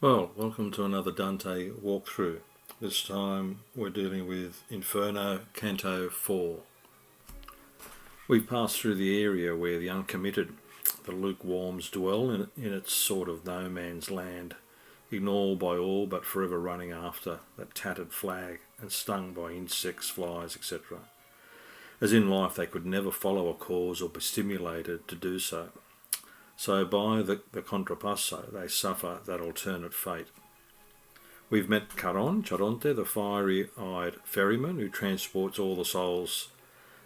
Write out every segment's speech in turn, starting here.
Well, welcome to another Dante walkthrough. This time we're dealing with Inferno, Canto 4. We've passed through the area where the uncommitted, the lukewarms, dwell in its sort of no man's land, ignored by all but forever running after that tattered flag and stung by insects, flies, etc. As in life they could never follow a cause or be stimulated to do so. So by the contrapasso they suffer that alternate fate. We've met Charonte, the fiery-eyed ferryman who transports all the souls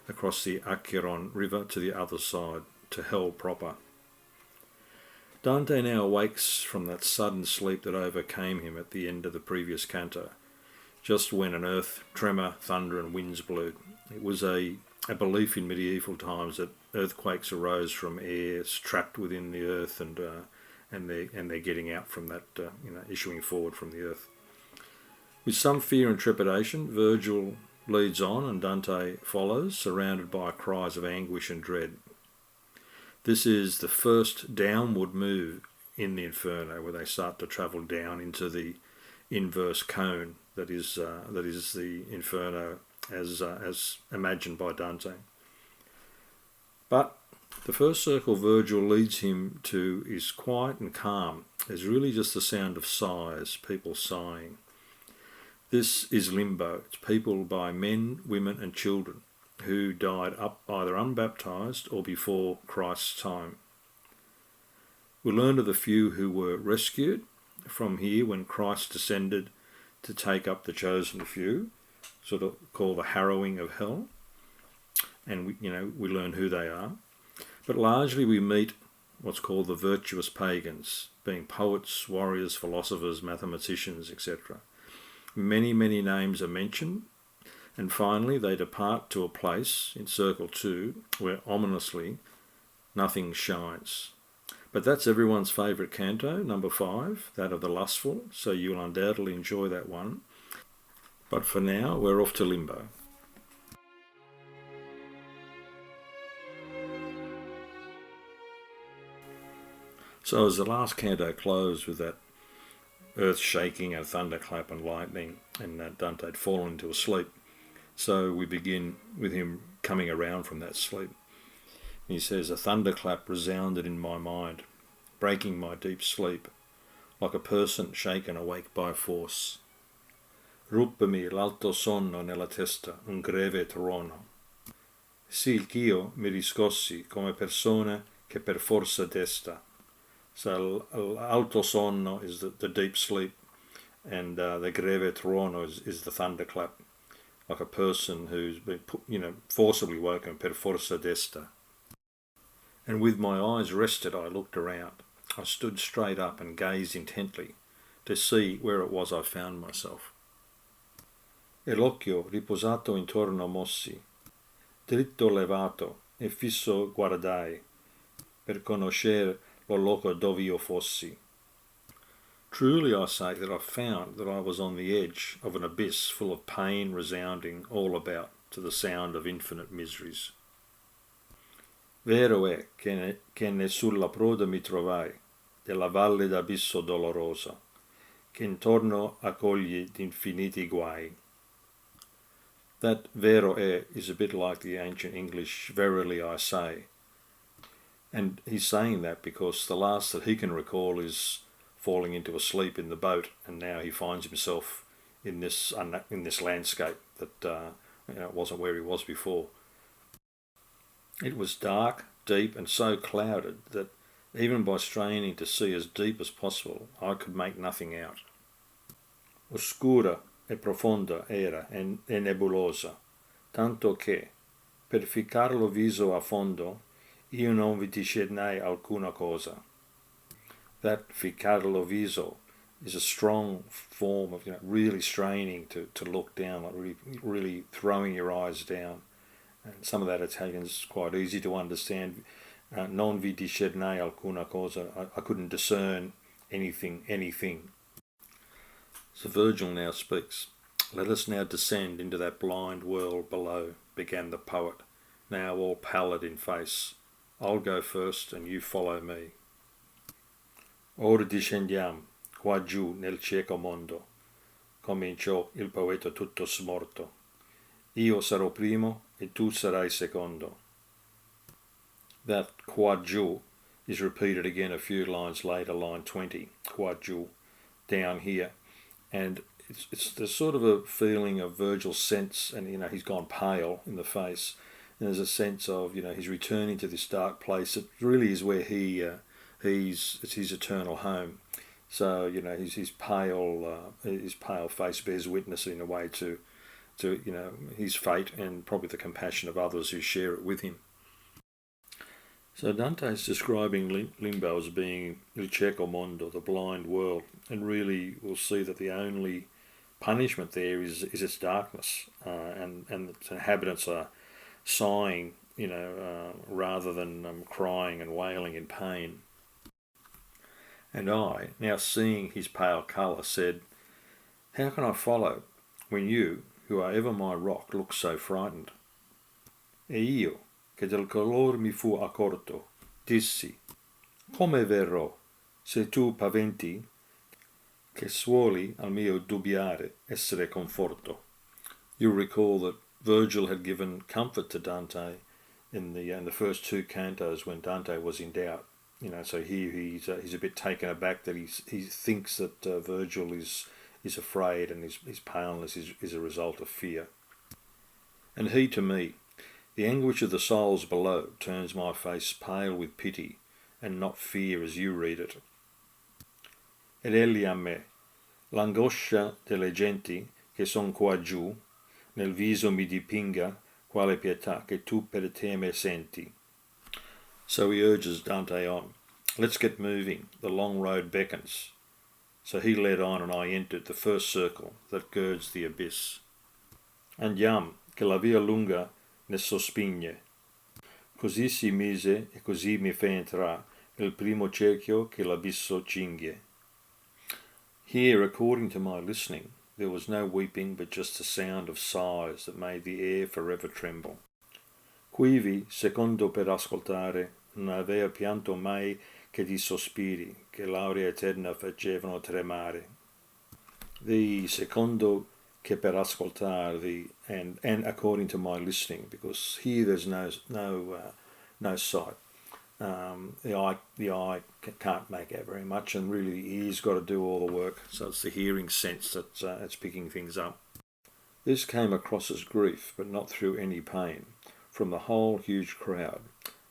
across the Acheron river to the other side, to hell proper. Dante now awakes from that sudden sleep that overcame him at the end of the previous canto, just when an earth tremor, thunder and winds blew. It was a belief in medieval times that earthquakes arose from air trapped within the earth, and they're getting out from that, issuing forward from the earth. With some fear and trepidation, Virgil leads on and Dante follows, surrounded by cries of anguish and dread. This is the first downward move in the Inferno, where they start to travel down into the inverse cone that is the Inferno as imagined by Dante. But the first circle Virgil leads him to is quiet and calm. There's really just the sound of sighs, people sighing. This is Limbo. It's peopled by men, women and children who died up either unbaptized or before Christ's time. We learn of the few who were rescued from here when Christ descended to take up the chosen few, sort of called the harrowing of hell, and we learn who they are. But largely we meet what's called the Virtuous Pagans, being poets, warriors, philosophers, mathematicians, etc. Many names are mentioned, and finally they depart to a place in Circle 2 where ominously nothing shines. But that's everyone's favourite canto, number 5, that of the lustful, so you'll undoubtedly enjoy that one. But for now, we're off to Limbo. So as the last canto closed with that earth shaking and thunderclap and lightning, and Dante had fallen into a sleep, so we begin with him coming around from that sleep. And he says, "A thunderclap resounded in my mind, breaking my deep sleep, like a person shaken awake by force. Ruppemi l'alto sonno nella testa, un greve trono. Sì ch'io mi riscossi come persona che per forza desta." So alto sonno is the deep sleep, and the greve trono is the thunderclap, like a person who's been forcibly woken, per forza desta. And with my eyes rested I looked around. I stood straight up and gazed intently to see where it was I found myself. E l'occhio riposato intorno mossi, dritto levato e fisso guardai, per conoscere lo loco dove io fossi. Truly I say that I found that I was on the edge of an abyss full of pain resounding all about to the sound of infinite miseries. Vero è che ne sulla proda mi trovai, della valle d'abisso dolorosa, che intorno accoglie d'infiniti guai. That vero è is a bit like the ancient English verily I say. And he's saying that because the last that he can recall is falling into a sleep in the boat, and now he finds himself in this landscape that wasn't where he was before. It was dark, deep, and so clouded that even by straining to see as deep as possible, I could make nothing out. Oscura e profonda era e nebulosa, tanto che, per ficcarlo viso a fondo, io non vi discernei alcuna cosa. That ficcarlo viso is a strong form of really straining to look down, like really throwing your eyes down. And some of that Italian is quite easy to understand. Non vi discernei alcuna cosa. I couldn't discern anything. So Virgil now speaks. "Let us now descend into that blind world below," began the poet, now all pallid in face. "I'll go first and you follow me." "Ora discendiam, qua giù nel cieco mondo, cominciò il poeta tutto smorto. Io sarò primo e tu sarai secondo. That qua giù is repeated again a few lines later, line 20, qua giù, down here. And it's there's sort of a feeling of Virgil's sense, and he's gone pale in the face, and there's a sense of he's returning to this dark place. It really is where it's his eternal home. So his pale face bears witness in a way to his fate and probably the compassion of others who share it with him. So Dante is describing Limbo as being il cieco mondo, the blind world, and really we'll see that the only punishment there is its darkness, and its inhabitants are sighing, rather than crying and wailing in pain. And I, now seeing his pale colour, said, "How can I follow when you, who are ever my rock, look so frightened?" E io, che del color mi fu accorto, dissi, "Come verrò, se tu paventi, che suoli al mio dubbiare essere conforto?" You'll recall that Virgil had given comfort to Dante in the first two cantos when Dante was in doubt. So here he's a bit taken aback that he thinks that Virgil is afraid, and his paleness is a result of fear. And he to me, "The anguish of the souls below turns my face pale with pity, and not fear as you read it. Ed egli a me, l'angoscia delle genti che son qua giù, nel viso mi dipinga quale pietà che tu per te me senti." So he urges Dante on. Let's get moving, the long road beckons. So he led on, and I entered the first circle that girds the abyss. Andiam, che la via lunga ne sospigne. Così si mise e così mi fe entrar il primo cerchio che l'abisso cingue. Here, according to my listening, there was no weeping, but just a sound of sighs that made the air forever tremble. Quivi, secondo per ascoltare, non avea pianto mai che di sospiri, che l'aurea eterna facevano tremare. The secondo che per ascoltare, and according to my listening, because here there's no sight. The eye can't make out very much, and really the ear's got to do all the work. So it's the hearing sense that's it's picking things up. This came across as grief, but not through any pain, from the whole huge crowd,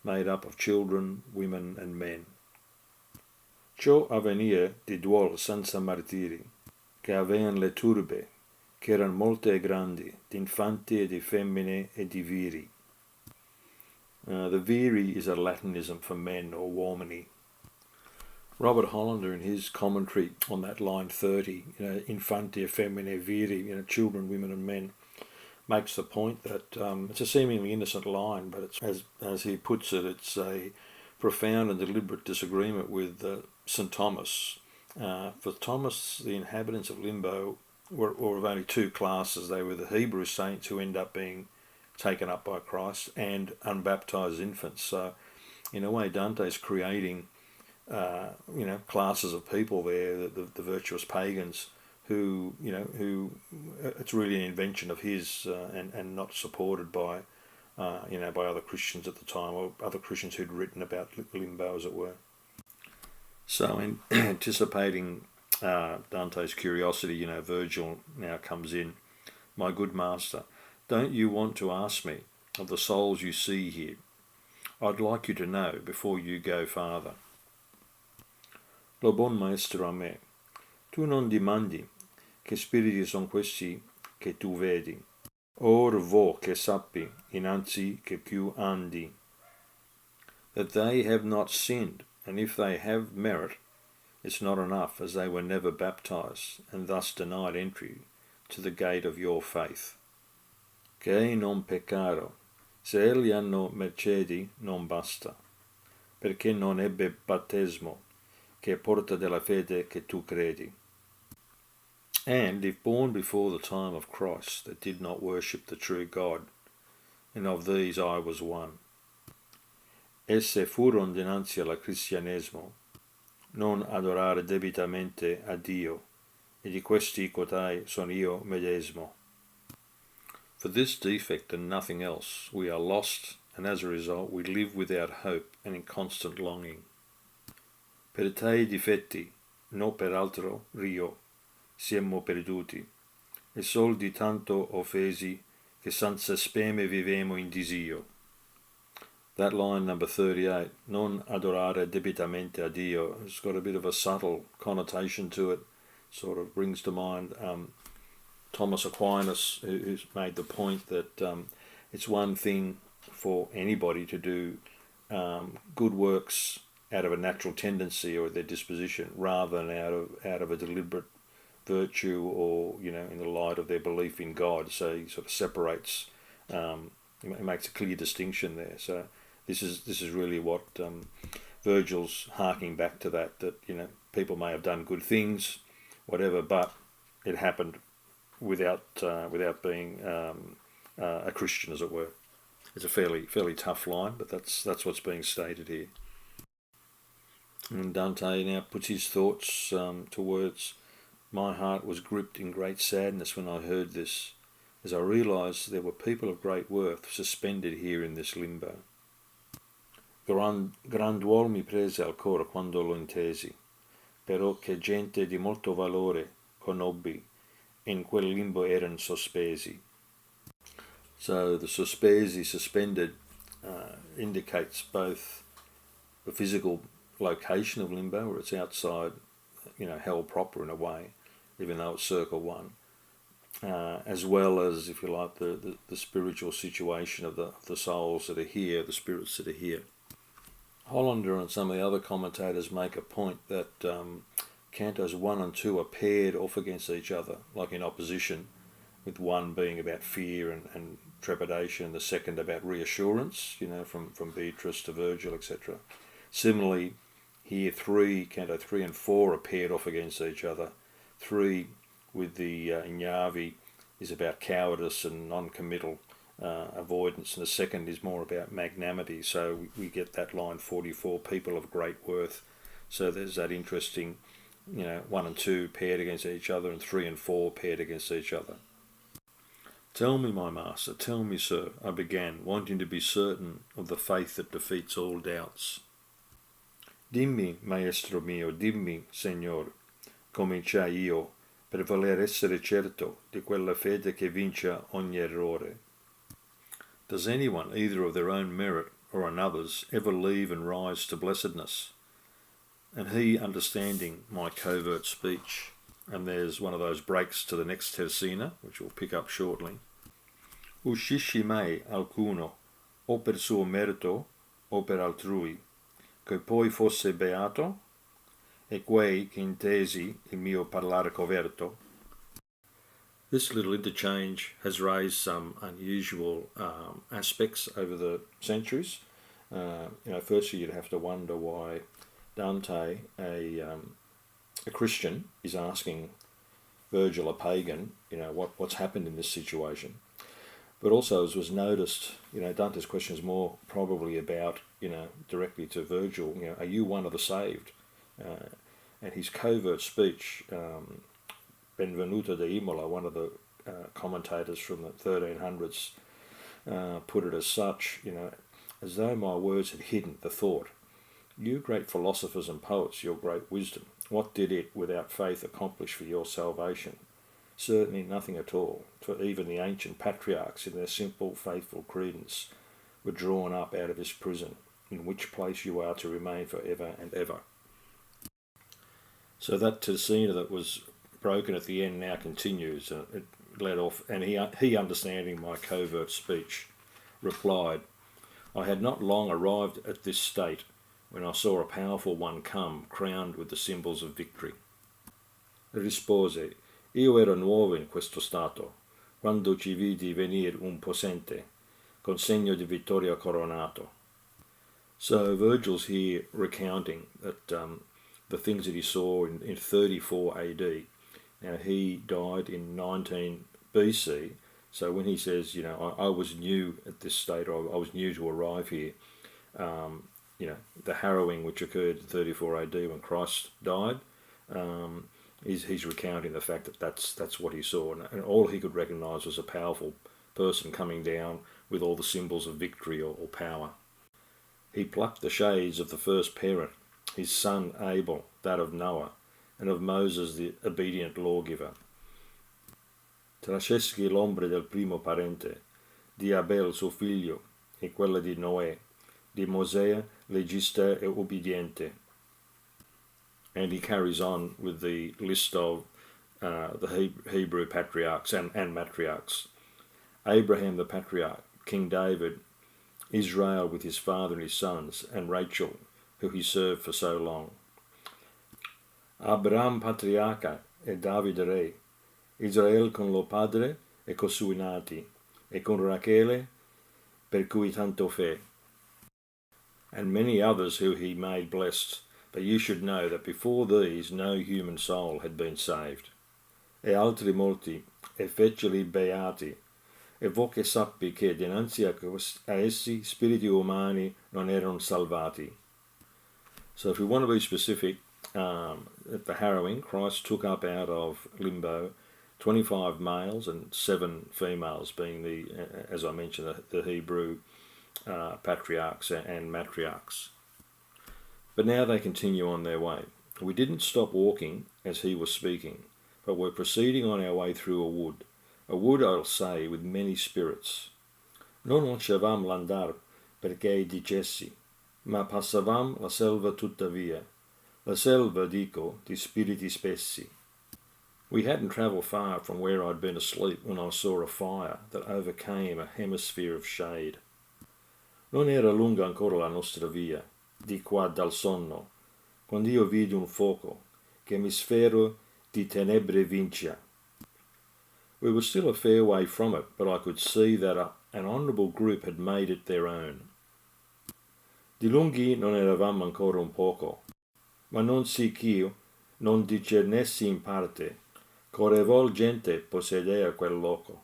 made up of children, women, and men. Ciò avvenia di duol senza martiri, che avean le turbe, che eran molte e grandi, d'infanti e di femmine e di viri. The viri is a Latinism for men or uomini. Robert Hollander, in his commentary on that line 30, infanti e femmine viri, children, women, and men, makes the point that it's a seemingly innocent line, but it's, as he puts it, it's a profound and deliberate disagreement with St. Thomas. For Thomas, the inhabitants of Limbo were of only two classes. They were the Hebrew saints who end up being taken up by Christ, and unbaptized infants. So, in a way, Dante's creating, classes of people there, the virtuous pagans, who it's really an invention of his, and not supported by, by other Christians at the time, or other Christians who'd written about Limbo, as it were. So, in anticipating Dante's curiosity, Virgil now comes in. "My good master, don't you want to ask me of the souls you see here? I'd like you to know before you go farther." Lo buon maestro a me, "Tu non dimandi che spiriti son questi che tu vedi, or vo che sappi innanzi che più andi, that they have not sinned, and if they have merit, it's not enough, as they were never baptized, and thus denied entry to the gate of your faith. Che non peccaro, se egli hanno mercedi non basta, perché non ebbe battesimo, che porta della fede che tu credi. And if born before the time of Christ, that did not worship the true God, and of these I was one. Esse furon dinanzi al cristianesimo, non adorare debitamente a Dio, e di questi cotai son io medesimo. For this defect and nothing else, we are lost, and as a result we live without hope and in constant longing. Per tali difetti, no per altro rio, siamo perduti, e sol di tanto offesi, che senza speme vivemo in disio. That line, number 38, non adorare debitamente a Dio, has got a bit of a subtle connotation to it. Sort of brings to mind Thomas Aquinas, who's made the point that it's one thing for anybody to do good works out of a natural tendency or their disposition, rather than out of a deliberate virtue or in the light of their belief in God. So he sort of separates. It makes a clear distinction there. So this is really what Virgil's harking back to that people may have done good things, whatever, but it happened without being a Christian, as it were. It's a fairly tough line, but that's what's being stated here. And Dante now puts his thoughts to words. My heart was gripped in great sadness when I heard this, as I realised there were people of great worth suspended here in this limbo. Gran duol mi prese al cor quando lo intesi, però che gente di molto valore conobbi, in quel limbo eran sospesi. So the sospesi, suspended, indicates both the physical location of limbo, where it's outside, hell proper in a way, even though it's circle one, as well as, if you like, the spiritual situation of the souls that are here, the spirits that are here. Hollander and some of the other commentators make a point that cantos 1 and 2 are paired off against each other, like in opposition, with one being about fear and trepidation, and the second about reassurance, from Beatrice to Virgil, etc. Similarly, here canto 3 and 4 are paired off against each other. 3 with the Ignavi is about cowardice and non-committal avoidance, and the second is more about magnanimity. So we get that line 44, people of great worth. So there's that interesting, 1 and 2 paired against each other, and 3 and 4 paired against each other. Tell me, my master, tell me, sir, I began, wanting to be certain of the faith that defeats all doubts. Dimmi, maestro mio, dimmi, Signor, cominciai io, per voler essere certo di quella fede che vince ogni errore. Does anyone, either of their own merit or another's, ever leave and rise to blessedness? And he, understanding my covert speech, and there's one of those breaks to the next terzina, which we'll pick up shortly. Uscisci mai alcuno, o per suo merito, o per altrui, che poi fosse beato, e quei che intesi il mio parlare coverto. This little interchange has raised some unusual aspects over the centuries. Firstly, you'd have to wonder why Dante, a Christian, is asking Virgil, a pagan, what's happened in this situation. But also, as was noticed, Dante's question is more probably about, directly to Virgil, are you one of the saved? And his covert speech, Benvenuto da Imola, one of the commentators from the 1300s, put it as such, as though my words had hidden the thought. You great philosophers and poets, your great wisdom, what did it without faith accomplish for your salvation? Certainly nothing at all, for even the ancient patriarchs in their simple, faithful credence were drawn up out of this prison, in which place you are to remain for ever and ever. So that terzina that was broken at the end now continues, and it led off, and he understanding my covert speech, replied, I had not long arrived at this state when I saw a powerful one come, crowned with the symbols of victory. Rispose, io ero nuovo in questo stato, quando ci vidi venir un possente, con segno di vittoria coronato. So Virgil's here recounting that the things that he saw in 34 AD. Now, he died in 19 BC, so when he says, I was new at this state, or I was new to arrive here, the harrowing which occurred in 34 AD when Christ died. He's recounting the fact that that's what he saw, and all he could recognise was a powerful person coming down with all the symbols of victory or power. He plucked the shades of the first parent, his son Abel, that of Noah, and of Moses the obedient lawgiver. Trasceschi l'ombre del primo parente, di Abel suo figlio, e quella di Noè, di Mosè legista e ubbidiente. And he carries on with the list of the Hebrew patriarchs and matriarchs. Abraham the patriarch, King David, Israel with his father and his sons, and Rachel, who he served for so long. Abraham patriarca e Davide re, Israel con lo padre e co sui nati, e con Rachele per cui tanto fe. And many others who he made blessed, but you should know that before these no human soul had been saved. E altri molti, e feceli beati, e vo che sappi che dinanzi a essi spiriti umani non erano salvati. So if we want to be specific, at the harrowing, Christ took up out of Limbo 25 males and 7 females, being as I mentioned, the Hebrew patriarchs and matriarchs. But now they continue on their way. We didn't stop walking as he was speaking, but were proceeding on our way through a wood, I'll say, with many spirits. Non lasciavam l'andar perché dicessi, ma passavam la selva tuttavia, la selva, dico, di spiriti spessi. We hadn't travelled far from where I'd been asleep when I saw a fire that overcame a hemisphere of shade. Non era lunga ancora la nostra via, di qua dal sonno, quando io vidi un fuoco, che mi sfero di tenebre vincia. We were still a fair way from it, but I could see that an honourable group had made it their own. Di lunghi non eravamo ancora un poco, ma non sì ch'io non discernessi in parte, correvol gente possedea quel loco.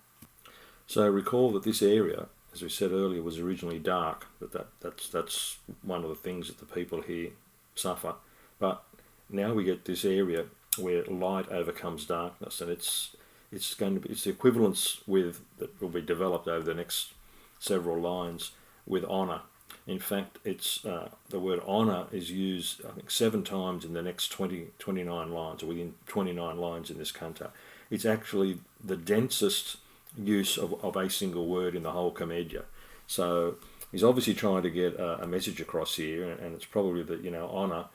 So recall that this area, as we said earlier, was originally dark, but that's one of the things that the people here suffer. But now we get this area where light overcomes darkness, and it's the equivalence with that will be developed over the next several lines with honour. In fact, it's the word honour is used, I think, 7 times in the next 29 lines, or within 29 lines in this canto. It's actually the densest use of a single word in the whole commedia. So he's obviously trying to get a message across here, and it's probably that, honour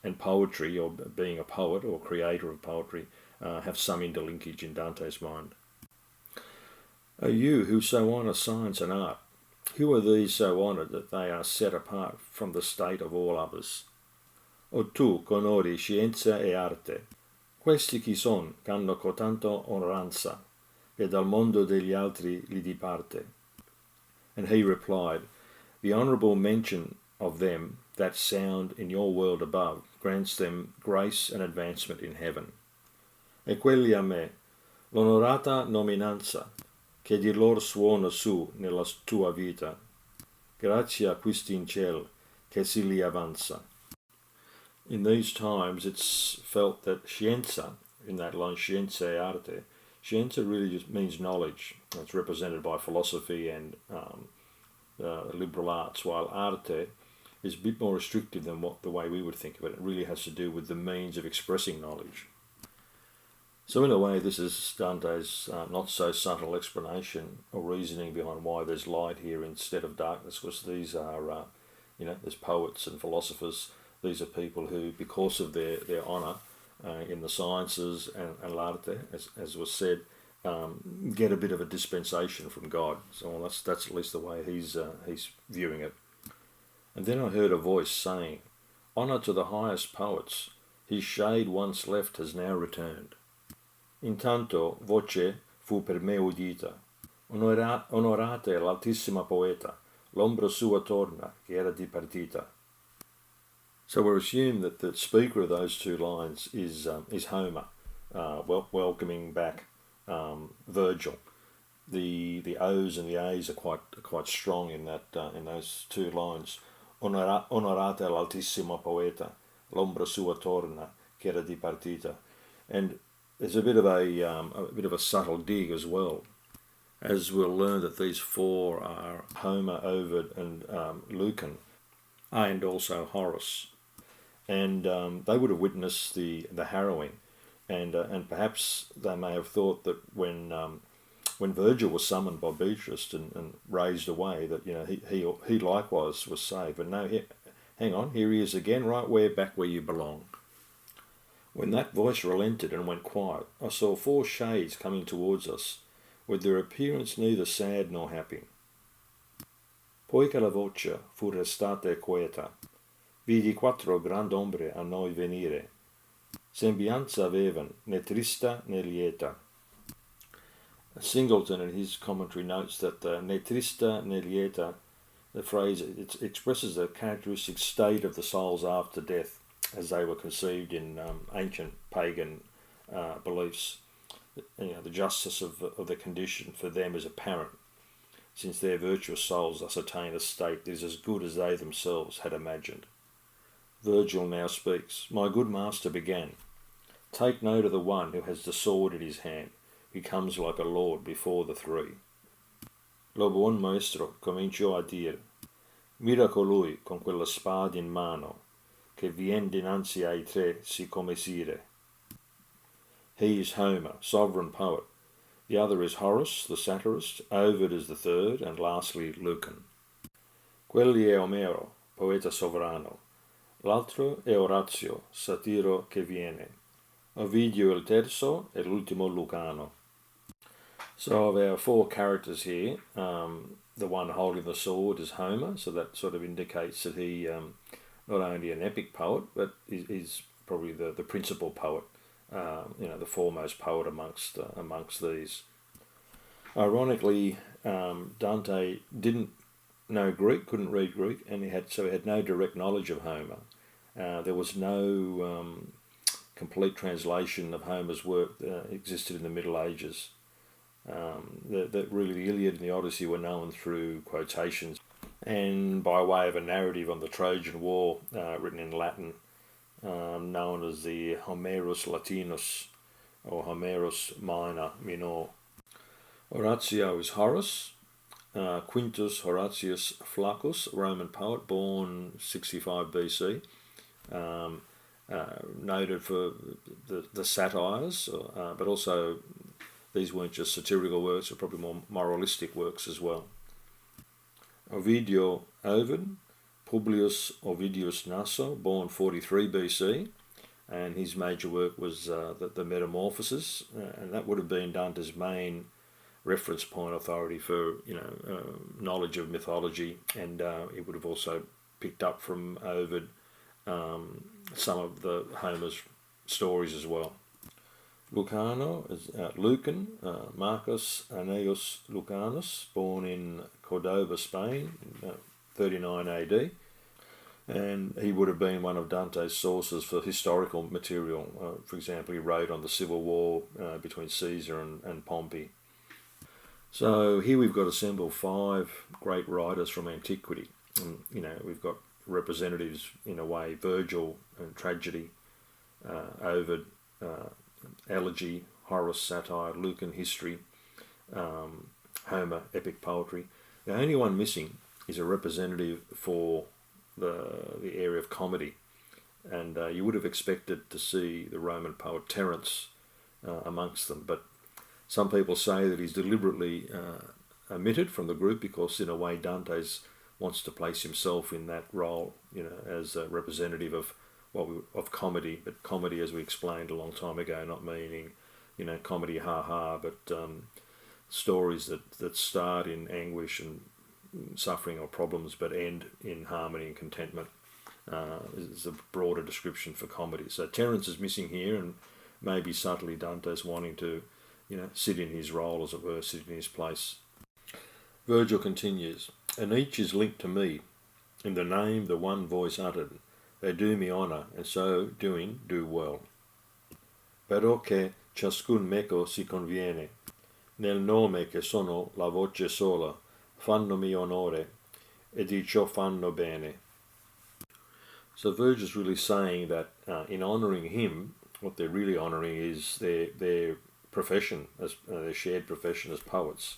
and poetry, or being a poet or creator of poetry, have some interlinkage in Dante's mind. O you who so honour science and art, who are these so honoured that they are set apart from the state of all others? O tu conori scienza e arte, questi chi son ch'hanno cotanto onoranza, che dal mondo degli altri li diparte? And he replied, the honourable mention of them, that sound in your world above, grants them grace and advancement in heaven. E quelli a me, l'onorata nominanza, che di lor suona su nella tua vita, grazie a questi in ciel, che si li avanza. In these times it's felt that scienza, in that line scienza e arte, scienza really just means knowledge. It's represented by philosophy and liberal arts, while arte is a bit more restrictive than the way we would think of it. It really has to do with the means of expressing knowledge. So in a way, this is Dante's not so subtle explanation or reasoning behind why there's light here instead of darkness, because these are, there's poets and philosophers. These are people who, because of their honour in the sciences and l'arte, as was said, get a bit of a dispensation from God. So that's at least the way he's viewing it. And then I heard a voice saying, "Honour to the highest poets, his shade once left has now returned." Intanto voce fu per me udita, onorate l'altissima poeta, l'ombra sua torna, che era dipartita. So we're assuming that the speaker of those 2 lines is Homer, welcoming back Virgil. The O's and the A's are quite strong in that in those 2 lines. onorate l'altissimo poeta, l'ombra sua torna, che era dipartita. And there's a bit of a subtle dig as well, as we'll learn that these four are Homer, Ovid, and Lucan, and also Horace, and they would have witnessed the harrowing, and perhaps they may have thought that when Virgil was summoned by Beatrice and raised away, that he likewise was saved. But no, hang on, here he is again, right back where you belong. When that voice relented and went quiet, I saw four shades coming towards us, with their appearance neither sad nor happy. Poi che la voce fu restata quieta, vidi quattro grand'ombre a noi venire. Sembianza avevan, né trista né lieta. Singleton in his commentary notes that ne trista ne lieta, the phrase, it expresses the characteristic state of the souls after death as they were conceived in ancient pagan beliefs. The justice of the condition for them is apparent, since their virtuous souls thus attain a state that is as good as they themselves had imagined. Virgil now speaks. My good master began, take note of the one who has the sword in his hand, who comes like a lord before the three. Lo buon maestro cominciò a dir, mira colui con quella spada in mano, che vien dinanzi ai tre si come sire. He is Homer, sovereign poet. The other is Horace, the satirist. Ovid is the third, and lastly Lucan. Quelli è Omero, poeta sovrano. L'altro è Orazio, satiro che viene. Ovidio il terzo e l'ultimo Lucano. So of our four characters here, the one holding the sword is Homer, so that sort of indicates that he not only an epic poet, but is probably the principal poet, the foremost poet amongst these. Ironically, Dante didn't know Greek, couldn't read Greek, and he had no direct knowledge of Homer. There was no complete translation of Homer's work that existed in the Middle Ages. Really the Iliad and the Odyssey were known through quotations and by way of a narrative on the Trojan War written in Latin, known as the Homerus Latinus or Homerus Minor. Oratio is Horace, Quintus Horatius Flaccus, Roman poet, born 65 BC, noted for the satires, but also these weren't just satirical works, but probably more moralistic works as well. Ovidio Ovid, Publius Ovidius Naso, born 43 BC, and his major work was the Metamorphoses, and that would have been Dante's main reference point authority for knowledge of mythology, and he would have also picked up from Ovid some of the Homer's stories as well. Lucano is Lucan, Marcus Annaeus Lucanus, born in Cordova, Spain, in 39 AD, and he would have been one of Dante's sources for historical material. For example, he wrote on the civil war between Caesar and Pompey. So here we've got assembled five great writers from antiquity. We've got representatives in a way: Virgil and tragedy, Ovid, elegy, Horace, satire, Lucan, history, Homer, epic poetry. The only one missing is a representative for the area of comedy, and you would have expected to see the Roman poet Terence amongst them, but some people say that he's deliberately omitted from the group because, in a way, Dante wants to place himself in that role, as a representative of comedy, but comedy, as we explained a long time ago, not meaning, comedy ha-ha, but stories that start in anguish and suffering or problems but end in harmony and contentment is a broader description for comedy. So Terence is missing here, and maybe subtly Dante's wanting to, sit in his role, as it were, sit in his place. Virgil continues, and each is linked to me, in the name the one voice uttered. They do me honour, and so doing do well. Però che ciascun meco si conviene, nel nome che sono la voce sola, fannomi onore, e di ciò fanno bene. So Virgil's really saying that in honouring him, what they're really honouring is their profession, as their shared profession as poets.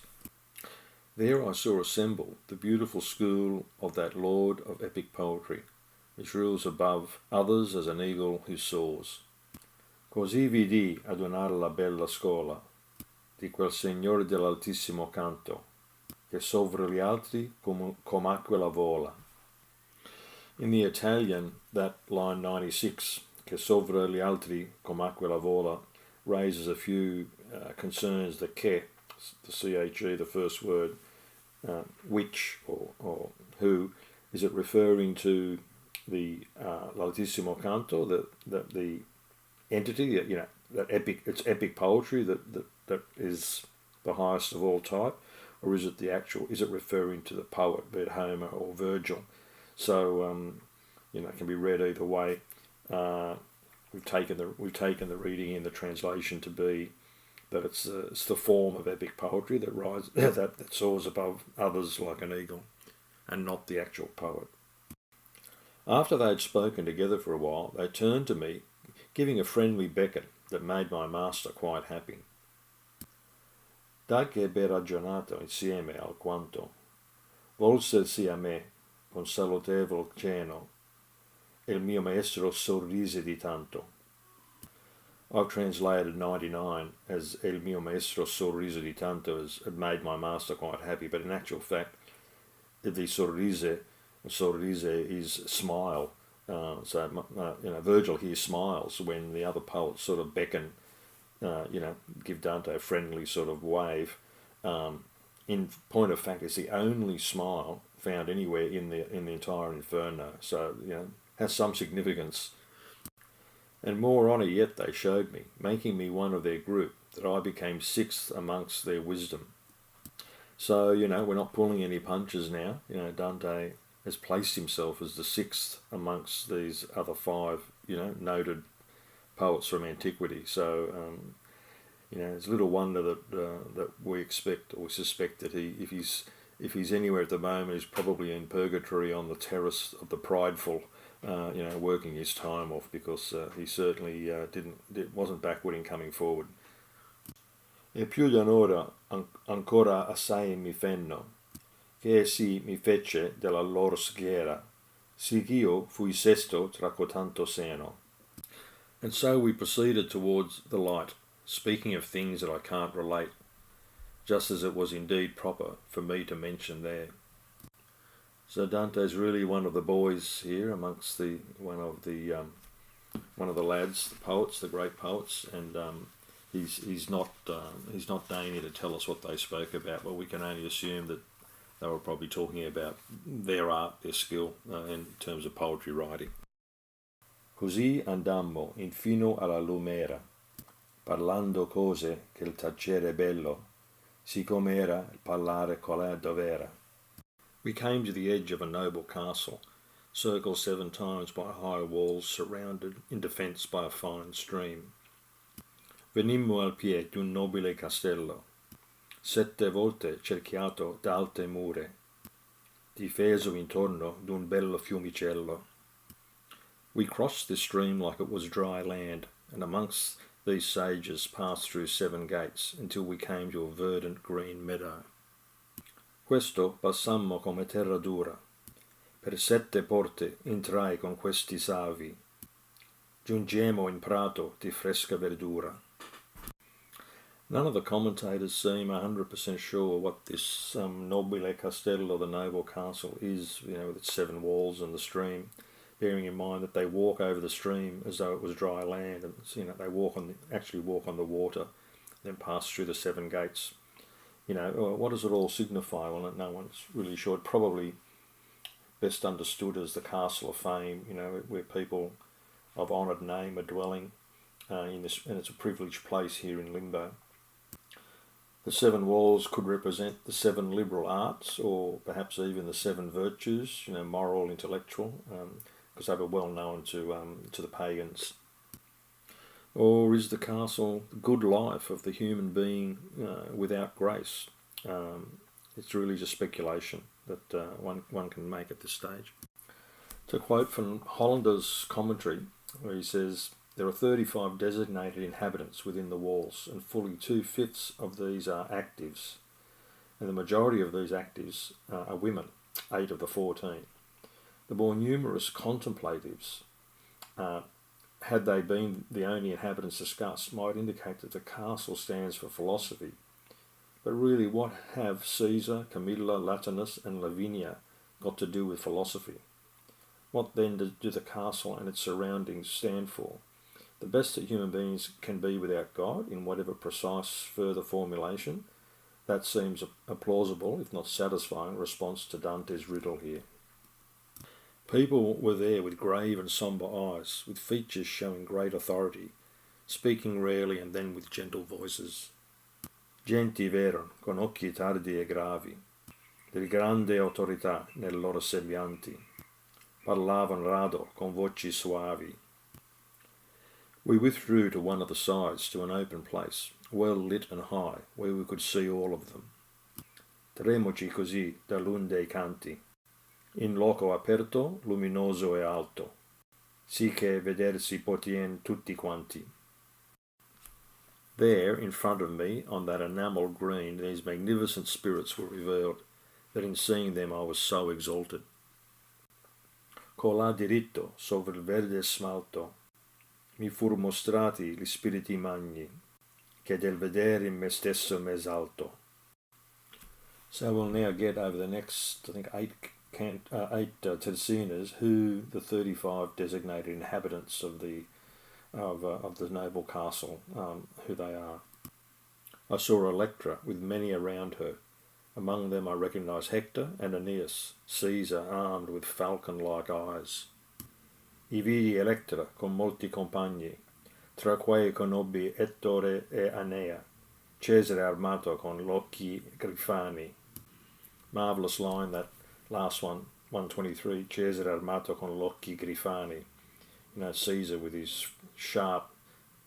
There I saw assemble the beautiful school of that lord of epic poetry, which rules above others as an eagle who soars. Così vidi adonar la bella scuola di quel signor dell'altissimo canto, che sovra gli altri come aquila vola. In the Italian, that line 96, che sovra gli altri come aquila vola, raises a few concerns. The che, the che, the first word, which or who, is it referring to the l'altissimo canto, the entity, that epic, it's epic poetry that is the highest of all type, or is it is it referring to the poet, be it Homer or Virgil? So it can be read either way. We've taken the reading in the translation to be that it's the form of epic poetry that rises that soars above others like an eagle, and not the actual poet. After they had spoken together for a while, they turned to me, giving a friendly beckon that made my master quite happy. Da che ebbe ragionato insieme alquanto, volsersi a me con salutevol cenno, e il mio maestro sorrise di tanto. I've translated 99 as el mio maestro sorrise di tanto as it made my master quite happy, but in actual fact, the sorrise is smile. Virgil here smiles when the other poets sort of beckon, give Dante a friendly sort of wave. In point of fact, it's the only smile found anywhere in the entire Inferno. So has some significance. And more honour yet they showed me, making me one of their group, that I became sixth amongst their wisdom. So we're not pulling any punches now. Dante has placed himself as the sixth amongst these other five, noted poets from antiquity. So, it's little wonder that we expect or we suspect that if he's anywhere at the moment, he's probably in purgatory on the terrace of the prideful, working his time off, because he certainly wasn't backward in coming forward. E più d'un'ora ancora assai mi fenno, che essi mi fece della loro schiera, sic'io fui sesto tra cotanto seno. And so we proceeded towards the light, speaking of things that I can't relate, just as it was indeed proper for me to mention there. So Dante's really one of the boys here, amongst one of the lads, the poets, the great poets, and he's not deigning to tell us what they spoke about, but we can only assume that they were probably talking about their art, their skill in terms of poetry writing. Così andammo infino alla lumera, parlando cose che il tacere bello, siccom'era il parlare colà dov'era. We came to the edge of a noble castle, circled 7 times by high walls, surrounded in defence by a fine stream. Venimmo al pied d'un nobile castello, 7 volte cerchiato d'alte mure, difeso intorno d'un bello fiumicello. We crossed this stream like it was dry land, and amongst these sages passed through 7 gates until we came to a verdant green meadow. Questo passammo come terra dura, per 7 porte entrai con questi savi, giungemmo in prato di fresca verdura. None of the commentators seem 100% sure what this nobile castello, the noble castle, is, with its 7 walls and the stream, bearing in mind that they walk over the stream as though it was dry land, and they actually walk on the water, then pass through the 7 gates. What does it all signify? Well, no one's really sure. It probably best understood as the castle of fame, where people of honoured name are dwelling and it's a privileged place here in Limbo. The 7 walls could represent the 7 liberal arts, or perhaps even the 7 virtues, moral, intellectual, because they were well known to the pagans. Or is the castle the good life of the human being without grace? It's really just speculation that one can make at this stage. To quote from Hollander's commentary, where he says, there are 35 designated inhabitants within the walls, and fully 2/5 of these are actives, and the majority of these actives are women, 8 of the 14. The more numerous contemplatives, had they been the only inhabitants discussed, might indicate that the castle stands for philosophy. But really, what have Caesar, Camilla, Latinus, and Lavinia got to do with philosophy? What then do the castle and its surroundings stand for? The best that human beings can be without God, in whatever precise further formulation, that seems a plausible, if not satisfying, response to Dante's riddle here. People were there with grave and sombre eyes, with features showing great authority, speaking rarely and then with gentle voices. Genti v'eran, con occhi tardi e gravi, di grande autorità nel loro sembianti, parlavan rado con voci suavi. We withdrew to one of the sides, to an open place, well lit and high, where we could see all of them. Tremoci così dall'un dei canti, in loco aperto, luminoso e alto, sì che vedersi potien tutti quanti. There, in front of me, on that enamel green, these magnificent spirits were revealed, that in seeing them I was so exalted. Colà diritto, sopra il verde smalto, mi fur mostrati gli spiriti magni, che del vedere in me stesso m'esalto. So we'll now get over the next, I think, eight terzinas, who the 35 designated inhabitants of the noble castle, who they are. I saw Electra with many around her. Among them I recognised Hector and Aeneas, Caesar armed with falcon-like eyes. I vidi Electra con molti compagni, tra quei conobbi Ettore e Anea, Cesare armato con l'occhi grifani. Marvellous line, that last one, 123, Cesare armato con l'occhi grifani. You know, Caesar with his sharp,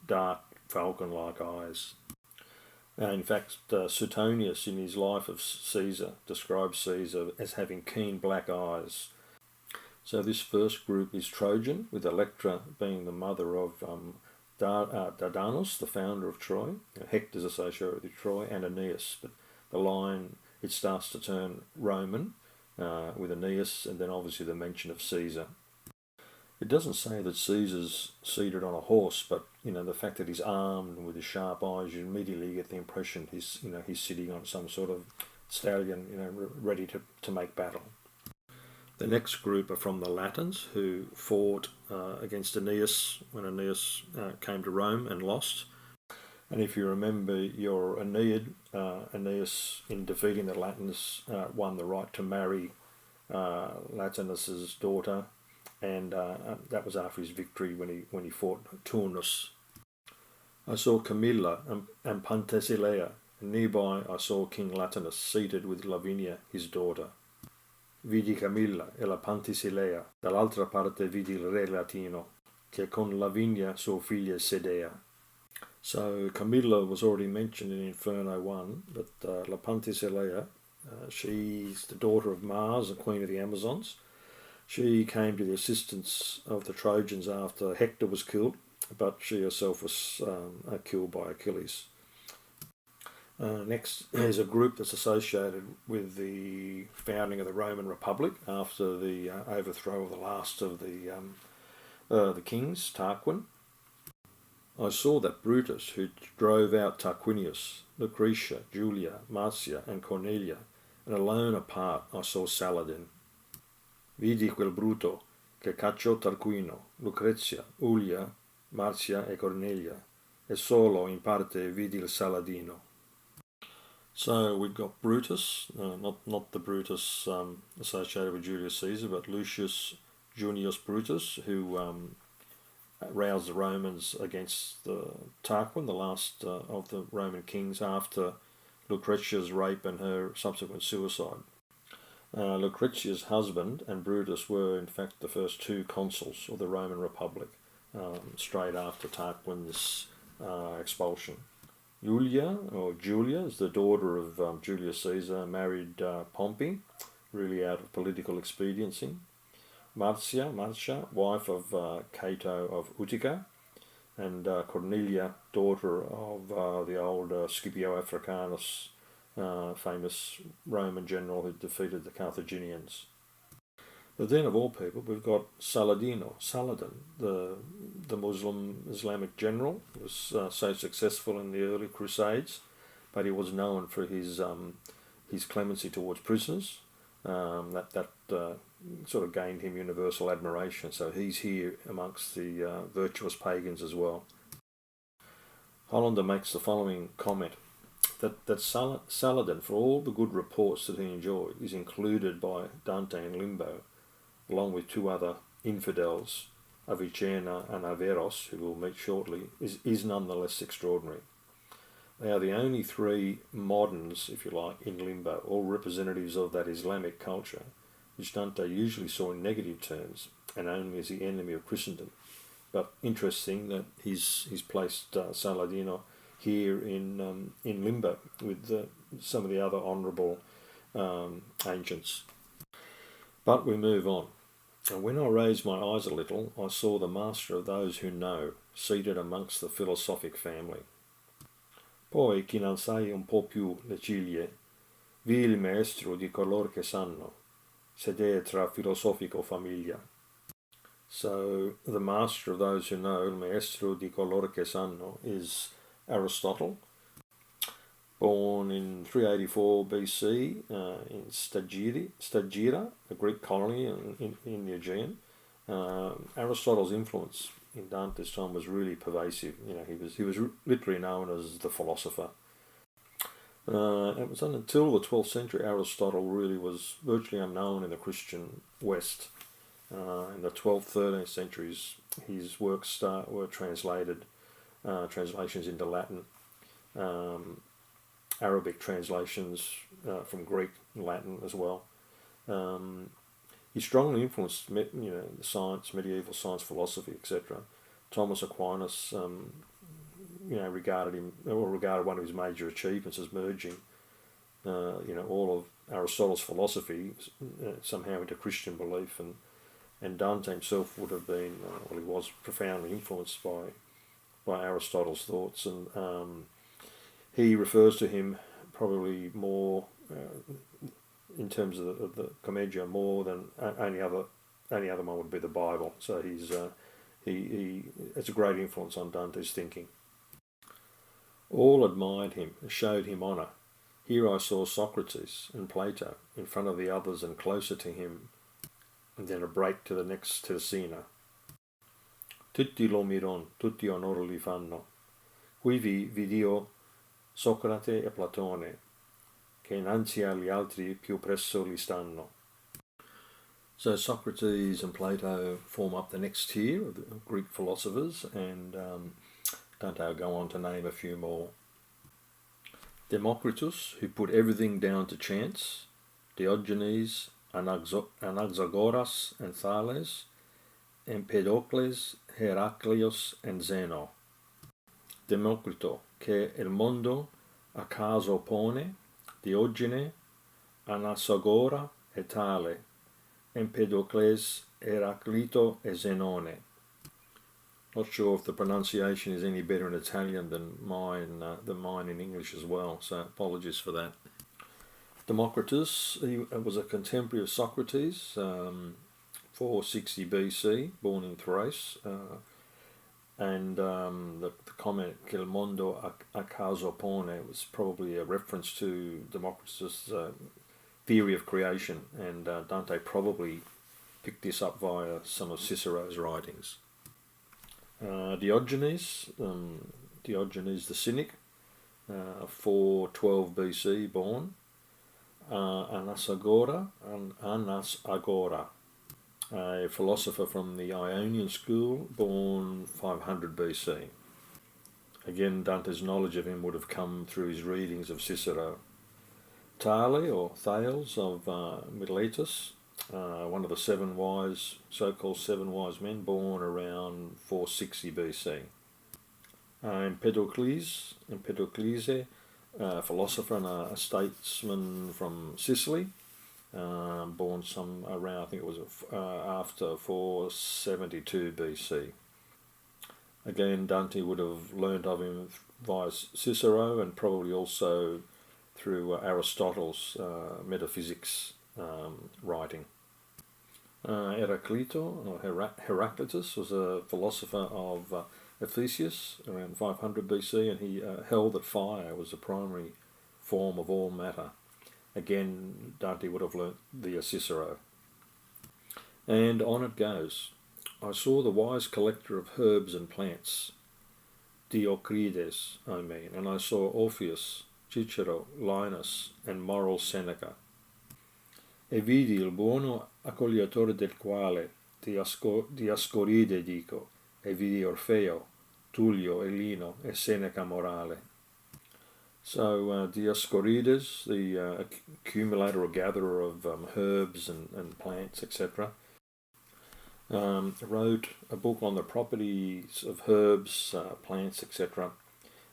dark, falcon-like eyes. In fact, Suetonius, in his life of Caesar, describes Caesar as having keen black eyes. So this first group is Trojan, with Electra being the mother of Dardanus, the founder of Troy. Hector's associated with Troy, and Aeneas. But the line, it starts to turn Roman with Aeneas, and then obviously the mention of Caesar. It doesn't say that Caesar's seated on a horse, but the fact that he's armed and with his sharp eyes, you immediately get the impression he's sitting on some sort of stallion, ready to make battle. The next group are from the Latins, who fought against Aeneas when Aeneas came to Rome and lost. And if you remember your Aeneid, Aeneas, in defeating the Latins, won the right to marry Latinus's daughter, and that was after his victory when he fought Turnus. I saw Camilla and Penthesilea, and nearby I saw King Latinus seated with Lavinia, his daughter. Vidi Camilla e la Penthesilea, dall'altra parte vidi il re latino, che con Lavinia sua figlia sedea. So Camilla was already mentioned in Inferno 1, but La Penthesilea, she's the daughter of Mars, the queen of the Amazons. She came to the assistance of the Trojans after Hector was killed, but she herself was killed by Achilles. Next is a group that's associated with the founding of the Roman Republic after the overthrow of the last of the kings, Tarquin. I saw that Brutus, who drove out Tarquinius, Lucretia, Julia, Marcia, and Cornelia, and alone apart I saw Saladin. Vidi quel Bruto che cacciò Tarquino, Lucrezia, Julia, Marcia e Cornelia, e solo in parte vidi il Saladino. So we've got Brutus, not the Brutus associated with Julius Caesar, but Lucius Junius Brutus, who roused the Romans against Tarquin, the last of the Roman kings, after Lucretia's rape and her subsequent suicide. Lucretia's husband and Brutus were in fact the first two consuls of the Roman Republic, straight after Tarquin's expulsion. Julia is the daughter of Julius Caesar, married Pompey, really out of political expediency. Marcia, wife of Cato of Utica, and Cornelia, daughter of the old Scipio Africanus, famous Roman general who defeated the Carthaginians. But then, of all people, we've got Saladin, the Muslim Islamic general, who was so successful in the early Crusades, but he was known for his clemency towards prisoners. That sort of gained him universal admiration. So he's here amongst the virtuous pagans as well. Hollander makes the following comment, that Saladin, for all the good reports that he enjoyed, is included by Dante in Limbo, along with two other infidels, Avicenna and Averroes, who we'll meet shortly, is nonetheless extraordinary. They are the only three moderns, if you like, in Limbo, all representatives of that Islamic culture, which Dante usually saw in negative terms, and only as the enemy of Christendom. But interesting that he's placed Saladino here in Limbo with some of the other honourable ancients. But we move on. And when I raised my eyes a little, I saw the master of those who know, seated amongst the philosophic family. Poi, chi non sai un po' più le ciglia, vi il maestro di color che sanno, sedere tra filosofico famiglia. So, the master of those who know, il maestro di color che sanno, is Aristotle, born in 384 BC in Stagira, a Greek colony in the Aegean. Aristotle's influence in Dante's time was really pervasive. He was literally known as the philosopher. It was until the 12th century Aristotle really was virtually unknown in the Christian West. In the 12th, 13th centuries, his works were translated, translations into Latin, Arabic translations from Greek and Latin as well. He strongly influenced, science, medieval science, philosophy, etc. Thomas Aquinas, regarded one of his major achievements as merging, all of Aristotle's philosophy somehow into Christian belief, and Dante himself would have been, he was profoundly influenced by Aristotle's thoughts, and he refers to him probably more in terms of the Commedia more than any other one would be the Bible. So it's a great influence on Dante's thinking. All admired him and showed him honour. Here I saw Socrates and Plato in front of the others and closer to him, and then a break to the scena. Tutti lo miron, tutti onor li fanno. Quivi vidio Socrate e Platone, che innanzi agli altri più presso li stanno. So Socrates and Plato form up the next tier of the Greek philosophers, and Dante will go on to name a few more. Democritus, who put everything down to chance, Diogenes, Anaxagoras and Thales, Empedocles, Heraclius and Zeno. Democrito, che il mondo a caso pone, Diogene, Anaxagora e Tale, Empedocles, Heraclito e Zenone. Not sure if the pronunciation is any better in Italian than mine in English as well, so apologies for that. Democritus, he was a contemporary of Socrates, 460 BC, born in Thrace, and the comment che il mondo a caso pone was probably a reference to Democritus' theory of creation, and Dante probably picked this up via some of Cicero's writings. Diogenes the Cynic, 412 BC born. Anaxagora, a philosopher from the Ionian school, born 500 BC. Again, Dante's knowledge of him would have come through his readings of Cicero. Thales of Miletus, one of the so-called seven wise men, born around 460 BC. Empedocles, a philosopher and a statesman from Sicily, born some around, I think it was after 472 BC. Again, Dante would have learned of him via Cicero and probably also through Aristotle's metaphysics writing. Heraclitus was a philosopher of Ephesus around 500 BC, and he held that fire was the primary form of all matter. Again, Dante would have learnt via Cicero. And on it goes. I saw the wise collector of herbs and plants, Diocrides, and I saw Orpheus, Cicero, Linus, and moral Seneca. E vidi il buono accogliatore del quale Diascoride dico, e vidi Orfeo, Tullio, e Lino, e Seneca morale. So Dioscorides, the accumulator or gatherer of herbs and plants, etc., wrote a book on the properties of herbs, plants, etc.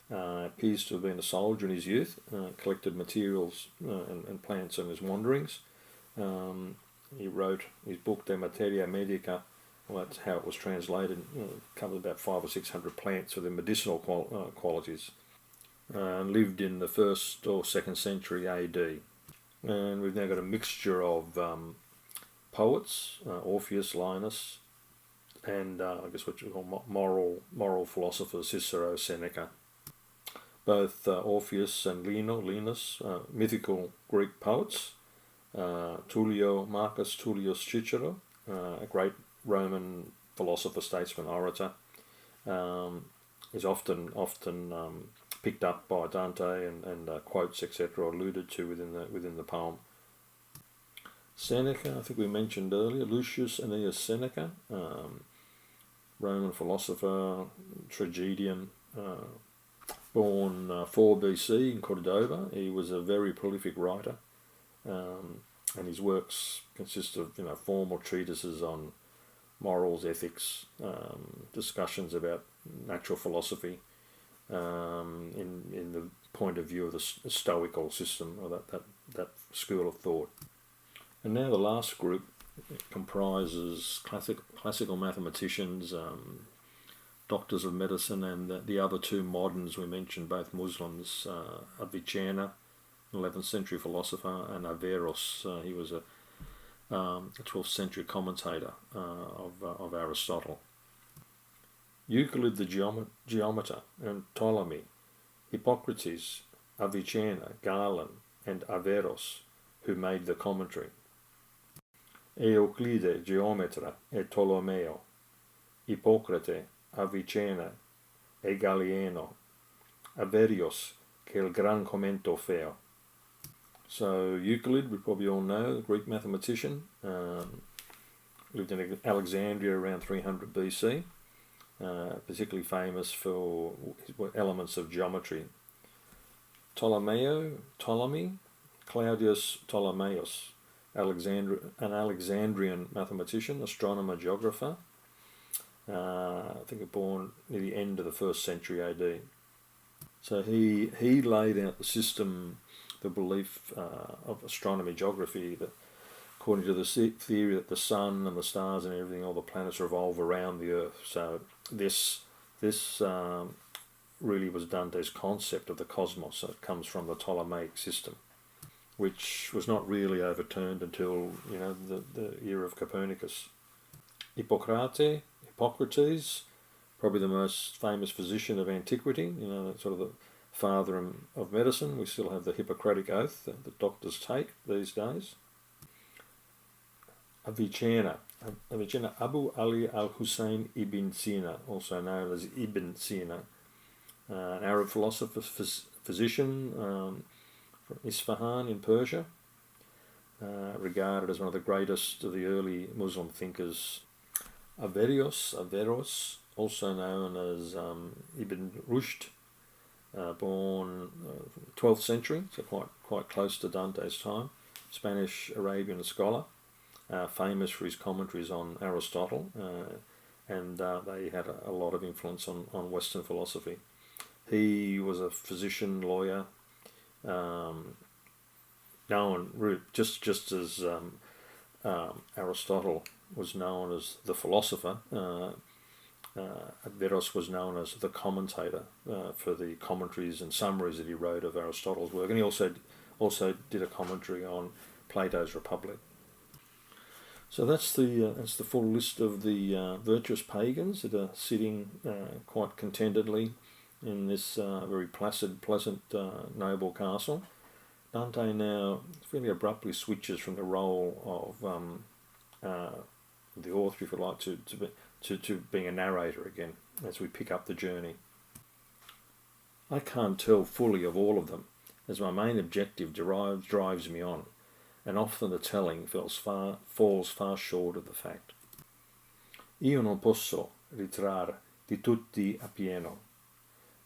Appears to have been a soldier in his youth, collected materials and plants in his wanderings. He wrote his book De Materia Medica. Well, that's how it was translated. Covered about 500 or 600 plants with their medicinal qualities. Lived in the 1st or 2nd century AD. And we've now got a mixture of poets, Orpheus, Linus, and I guess what you call moral philosophers, Cicero, Seneca. Both Orpheus and Linus, mythical Greek poets. Marcus Tullius Cicero, a great Roman philosopher, statesman, orator, is often picked up by Dante and quotes, etc., alluded to within the poem. Seneca, I think we mentioned earlier, Lucius Annaeus Seneca, Roman philosopher, tragedian, born 4 BC in Cordoba. He was a very prolific writer, and his works consist of formal treatises on morals, ethics, discussions about natural philosophy, in the point of view of the Stoical system, or that school of thought. And now the last group comprises classical mathematicians, doctors of medicine, and the other 2 moderns we mentioned, both Muslims, Avicenna, 11th century philosopher, and Averroes. He was a 12th century commentator of Aristotle. Euclid the geometer, and Ptolemy, Hippocrates, Avicenna, Galen, and Averroes, who made the commentary. Euclide geometra e Tolomeo, Hippocrate, Avicenna e Galieno, Averroes che il gran commento feo. So Euclid, we probably all know, the Greek mathematician, lived in Alexandria around 300 BC, particularly famous for elements of geometry. Ptolemy, Claudius Ptolemaeus, an Alexandrian mathematician, astronomer, geographer. I think born near the end of the 1st century AD. So he laid out the system, the belief of astronomy, geography, that according to the theory that the sun and the stars and everything, all the planets revolve around the Earth. So this really was Dante's concept of the cosmos. So it comes from the Ptolemaic system, which was not really overturned until the era of Copernicus. Hippocrates, probably the most famous physician of antiquity, sort of the father of medicine. We still have the Hippocratic Oath that doctors take these days. Avicenna, Abu Ali al-Hussein ibn Sina, also known as Ibn Sina, an Arab philosopher, physician from Isfahan in Persia, regarded as one of the greatest of the early Muslim thinkers. Averroes, also known as Ibn Rushd, born 12th century, so quite close to Dante's time, Spanish-Arabian scholar, famous for his commentaries on Aristotle, and they had a lot of influence on Western philosophy. He was a physician, lawyer, known just as Aristotle was known as the philosopher. Veros was known as the commentator for the commentaries and summaries that he wrote of Aristotle's work, and he also did a commentary on Plato's Republic. So that's the full list of the virtuous pagans that are sitting quite contentedly in this very placid, pleasant, noble castle. Dante now fairly abruptly switches from the role of the author, if you like, to being a narrator again as we pick up the journey. I can't tell fully of all of them, as my main objective drives me on, and often the telling falls far short of the fact. Io non posso ritrar di tutti appieno,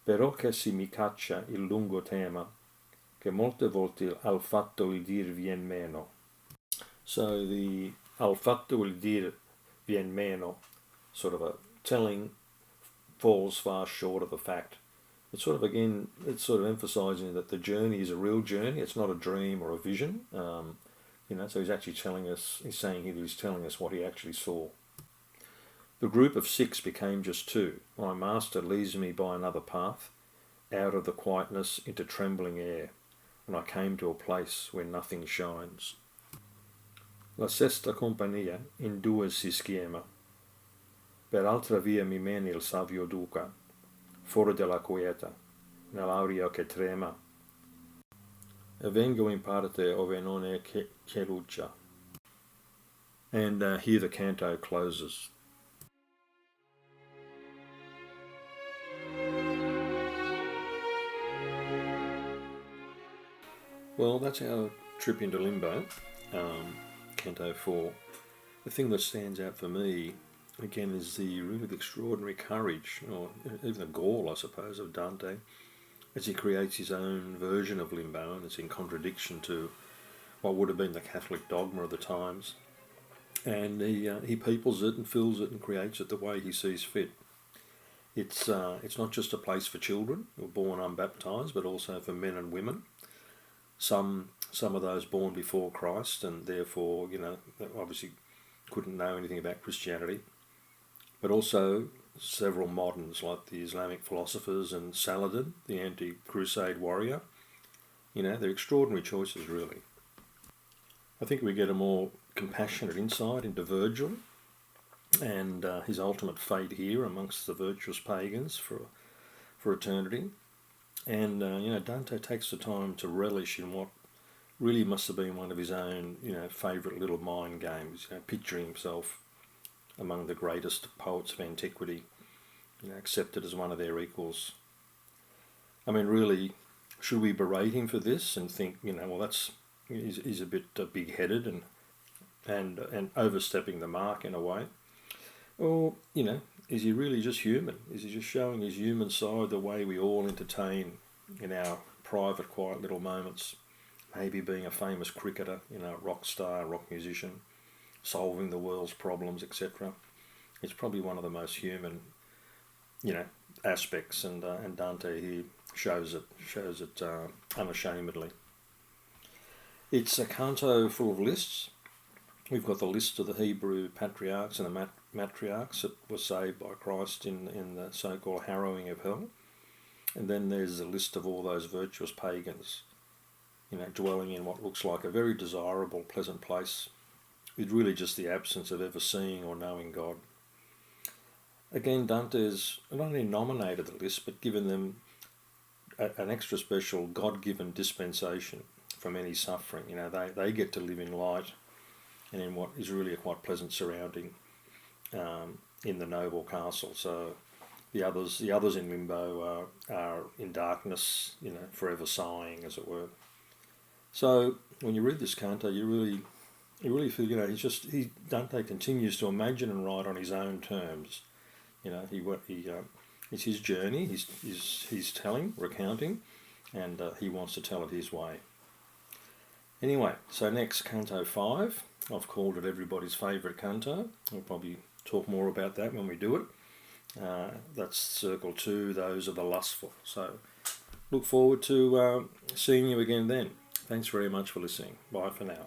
però che si mi caccia il lungo tema, che molte volte al fatto il dir vien meno. So the al fatto il dir vien meno, sort of a telling, falls far short of the fact. It's sort of emphasising that the journey is a real journey. It's not a dream or a vision. So he's actually he's saying here that he's telling us what he actually saw. The group of 6 became just 2. My master leads me by another path, out of the quietness into trembling air, and I came to a place where nothing shines. La sesta compagnia in due si schiema, per altra via mi mena il savio duca, fuori della quieta, nell'aria che trema, e vengo in parte ove non è che luce. And here the canto closes. Well, that's our trip into Limbo, Canto 4. The thing that stands out for me, again, is the really extraordinary courage, or even the gall, I suppose, of Dante, as he creates his own version of Limbo, and it's in contradiction to what would have been the Catholic dogma of the times. And he peoples it and fills it and creates it the way he sees fit. It's not just a place for children who are born unbaptized, but also for men and women. Some of those born before Christ, and therefore, obviously couldn't know anything about Christianity. But also several moderns, like the Islamic philosophers and Saladin, the anti-crusade warrior. They're extraordinary choices, really. I think we get a more compassionate insight into Virgil and his ultimate fate here amongst the virtuous pagans for eternity. And, Dante takes the time to relish in what really must have been one of his own, favourite little mind games, picturing himself among the greatest poets of antiquity, accepted as one of their equals. I mean, really, should we berate him for this and think, he's a bit big-headed and overstepping the mark in a way? Or, is he really just human? Is he just showing his human side the way we all entertain in our private, quiet little moments? Maybe being a famous cricketer, rock star, rock musician, solving the world's problems, etc. It's probably one of the most human, aspects, and Dante here shows it unashamedly. It's a canto full of lists. We've got the list of the Hebrew patriarchs and the matriarchs that were saved by Christ in the so-called harrowing of hell. And then there's a list of all those virtuous pagans, dwelling in what looks like a very desirable, pleasant place, with really just the absence of ever seeing or knowing God. Again, Dante has not only nominated the list, but given them an extra special God-given dispensation from any suffering. They get to live in light and in what is really a quite pleasant surrounding in the noble castle. So the others in Limbo are in darkness, forever sighing, as it were. So when you read this canto, you really feel, Dante continues to imagine and write on his own terms. It's his journey. He's telling, recounting, and he wants to tell it his way. Anyway, so next, Canto 5. I've called it everybody's favourite canto. We'll probably talk more about that when we do it. That's Circle 2, those are the lustful. So look forward to seeing you again then. Thanks very much for listening. Bye for now.